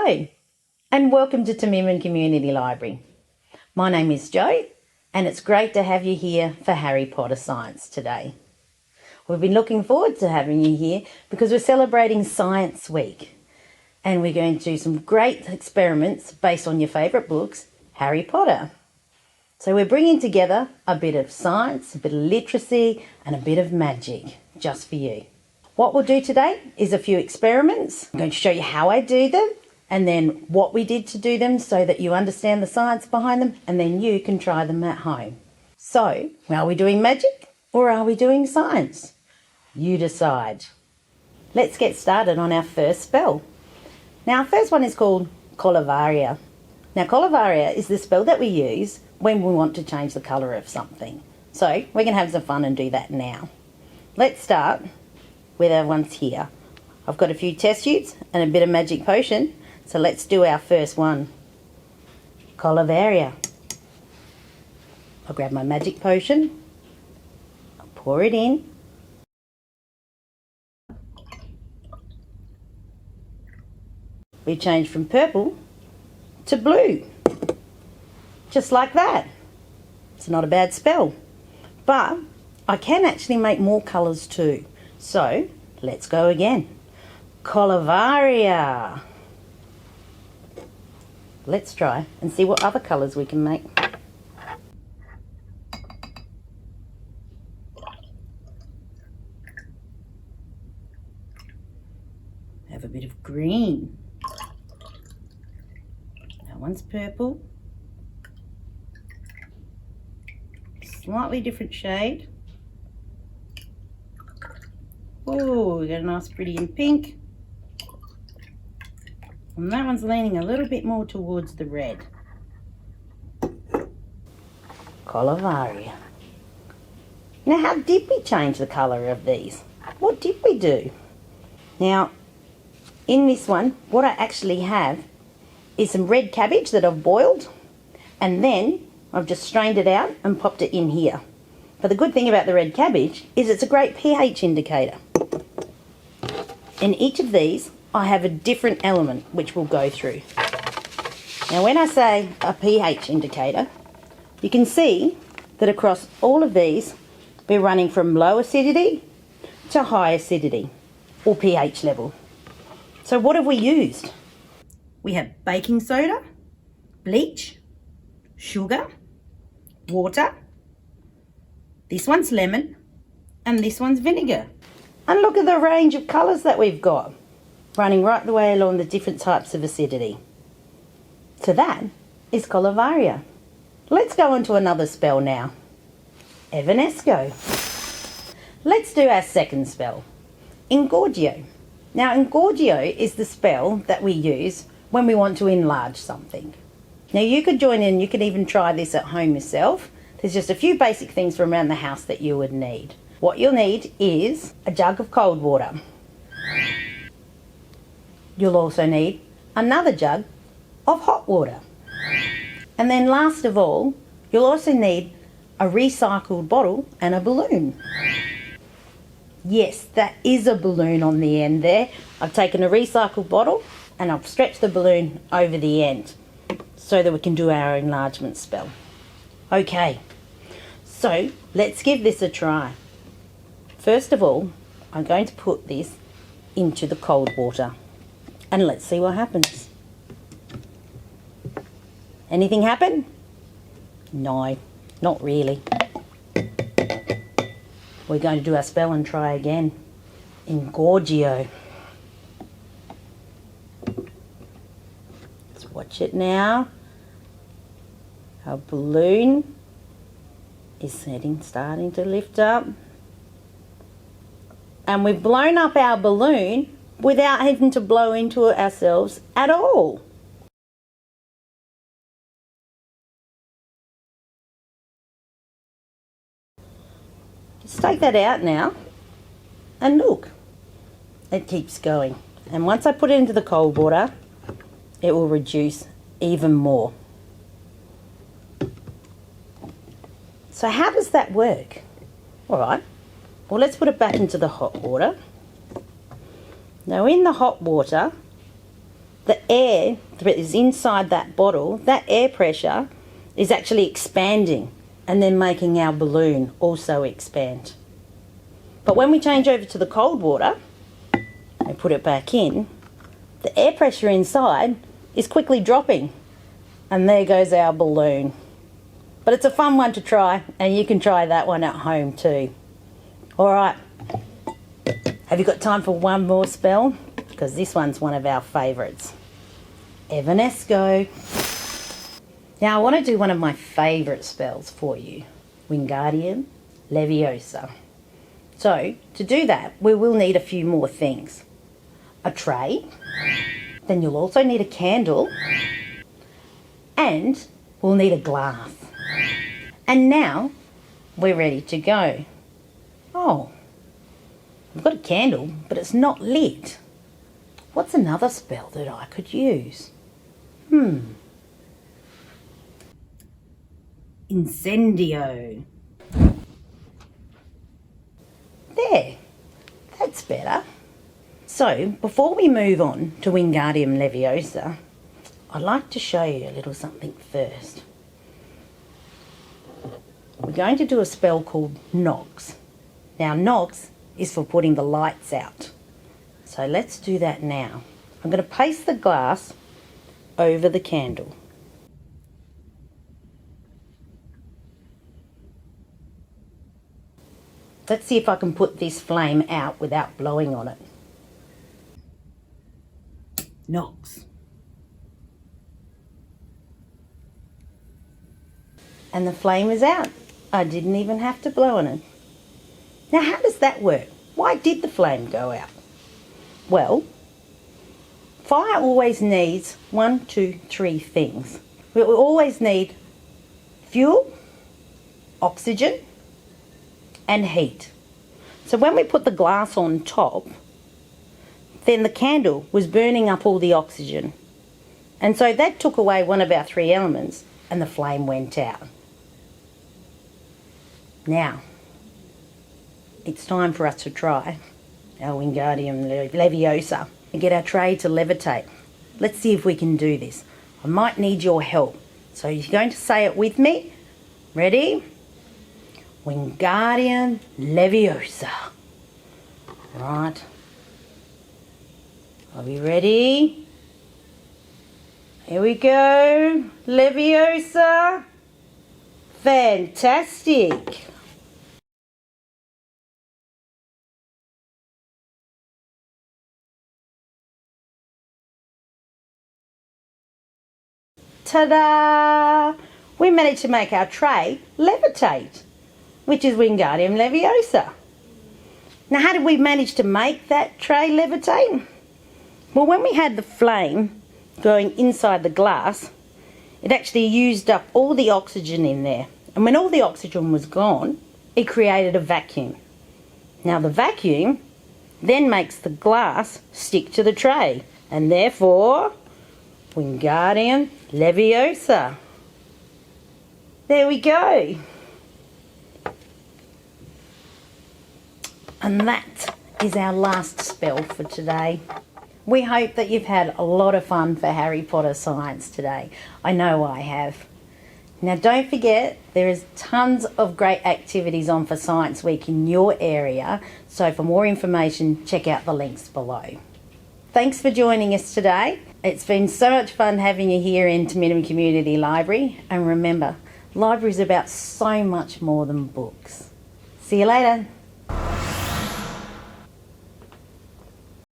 Hello and welcome to Taminmin Community Library. My name is Jo and it's great to have you here for Harry Potter Science today. We've been looking forward to having you here because we're celebrating Science Week and we're going to do some great experiments based on your favourite books, Harry Potter. So we're bringing together a bit of science, a bit of literacy and a bit of magic just for you. What we'll do today is a few experiments. I'm going to show you how I do them and then what we did to do them so that you understand the science behind them and then you can try them at home. So, are we doing magic or are we doing science? You decide. Let's get started on our first spell. Now, our first one is called Colavaria. Now, Colavaria is the spell that we use when we want to change the colour of something. So, we're going to have some fun and do that now. Let's start with our ones here. I've got a few test tubes and a bit of magic potion, so let's do our first one. Colavaria. I'll grab my magic potion, I'll pour it in. We change from purple to blue, just like that. It's not a bad spell, but I can actually make more colours too. So, let's go again. Colavaria. Let's try and see what other colours we can make. Have a bit of green. That one's purple. Slightly different shade. Oh, we got a nice pretty in pink. And that one's leaning a little bit more towards the red. Colavaria. Now, how did we change the colour of these? What did we do? Now, in this one, what I actually have is some red cabbage that I've boiled. And then I've just strained it out and popped it in here. But the good thing about the red cabbage is it's a great pH indicator. In each of these, I have a different element which we'll go through. Now, when I say a pH indicator, you can see that across all of these, we're running from low acidity to high acidity, or pH level. So what have we used? We have baking soda, bleach, sugar, water. This one's lemon, and this one's vinegar. And look at the range of colours that we've got, running right the way along the different types of acidity. So that is Colavaria. Let's go on to another spell now. Evanesco. Let's do our second spell, Ingordio. Now, Ingordio is the spell that we use when we want to enlarge something. Now, you could join in, you could even try this at home yourself. There's just a few basic things from around the house that you would need. What you'll need is a jug of cold water. You'll also need another jug of hot water. And then last of all, you'll also need a recycled bottle and a balloon. Yes, that is a balloon on the end there. I've taken a recycled bottle and I've stretched the balloon over the end so that we can do our enlargement spell. Okay, so let's give this a try. First of all, I'm going to put this into the cold water and let's see what happens. Anything happen? No, not really. We're going to do our spell and try again. Engorgio. Let's watch it now. Our balloon is starting to lift up. And we've blown up our balloon without having to blow into it ourselves at all. Just take that out now and look, it keeps going. And once I put it into the cold water, it will reduce even more. So how does that work? All right, well, let's put it back into the hot water. Now in the hot water, the air that is inside that bottle, that air pressure is actually expanding and then making our balloon also expand. But when we change over to the cold water and put it back in, the air pressure inside is quickly dropping, and there goes our balloon. But it's a fun one to try, and you can try that one at home too. All right, have you got time for one more spell? Because this one's one of our favourites. Evanesco. Now I want to do one of my favourite spells for you, Wingardium Leviosa. So to do that, we will need a few more things. A tray, then you'll also need a candle, and we'll need a glass. And now we're ready to go. Oh, I've got a candle, but it's not lit. What's another spell that I could use? Incendio. There, that's better. So, before we move on to Wingardium Leviosa, I'd like to show you a little something first. We're going to do a spell called Knocks. Now, Knocks is for putting the lights out. So let's do that now. I'm going to place the glass over the candle. Let's see if I can put this flame out without blowing on it. Knocks. And the flame is out. I didn't even have to blow on it. Now how does that work? Why did the flame go out? Well, fire always needs 1, 2, 3 things. We always need fuel, oxygen, and heat. So when we put the glass on top, then the candle was burning up all the oxygen. And so that took away one of our 3 elements and the flame went out. Now, it's time for us to try our Wingardium Leviosa and get our tray to levitate. Let's see if we can do this. I might need your help. So you're going to say it with me. Ready? Wingardium Leviosa. Right. Are we ready? Here we go. Leviosa. Fantastic. Ta-da! We managed to make our tray levitate, which is Wingardium Leviosa. Now, how did we manage to make that tray levitate? Well, when we had the flame going inside the glass, it actually used up all the oxygen in there. And when all the oxygen was gone, it created a vacuum. Now, the vacuum then makes the glass stick to the tray, and therefore, Wingardium Leviosa. There we go. And that is our last spell for today. We hope that you've had a lot of fun for Harry Potter Science today. I know I have. Now don't forget, there is tons of great activities on for Science Week in your area. So for more information, check out the links below. Thanks for joining us today. It's been so much fun having you here in Taminmin Community Library. And remember, library is about so much more than books. See you later.